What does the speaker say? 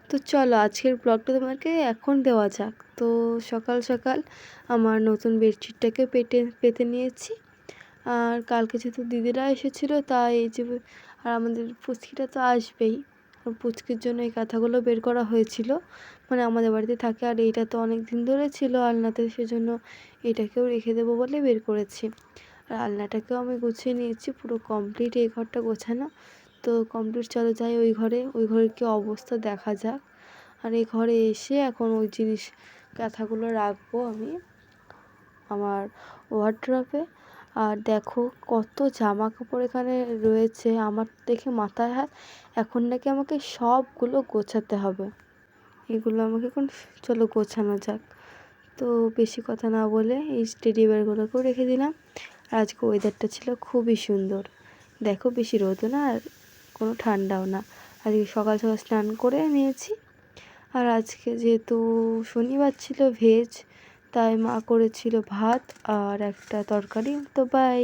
তো চলো আজকের ব্লগটা তোমাকে এখন দেওয়া যাক। তো সকাল সকাল আমার নতুন বেডশিটটাকে পেতে নিয়েছি। আর কালকে যেহেতু দিদিরা এসেছিলো তাই এই যে, আর আমাদের পুচকিটা তো আসবেই, আর পুচকির জন্য এই কাঁথাগুলো বের করা হয়েছিল, মানে আমাদের বাড়িতে থাকে আর এইটা তো অনেক দিন ধরে ছিল আলনাতে, সেজন্য এটাকেও রেখে দেবো বলে বের করেছি। আর আলনাটাকেও আমি গুছিয়ে নিয়েছি, পুরো কমপ্লিট এই ঘরটা গোছানো। তো কমপ্লিট, চলো যাই ওই ঘরে, ওই ঘরের কী অবস্থা দেখা যাক। আর এই ঘরে এসে এখন ওই জিনিস কাঁথাগুলো রাখবো আমি আমার ওয়ার্ড্রপে। আর দেখো কত জামা কাপড় এখানে রয়েছে, আমার দেখে মাথায় হাত। এখন নাকি আমাকে সবগুলো গোছাতে হবে, এগুলো আমাকে এখন চলো গোছানো যাক। তো বেশি কথা না বলে এই টেডি বিয়ারগুলোকেও রেখে দিলাম। আর আজকে ওয়েদারটা ছিল খুবই সুন্দর, দেখো বেশি রোদও না আর কোনো ঠান্ডাও না। আজকে সকাল সকাল স্নান করে নিয়েছি। আর আজকে যেহেতু শনিবার ছিল ভেজ, তাই মা করেছিল ভাত আর একটা তরকারি। তো বাই।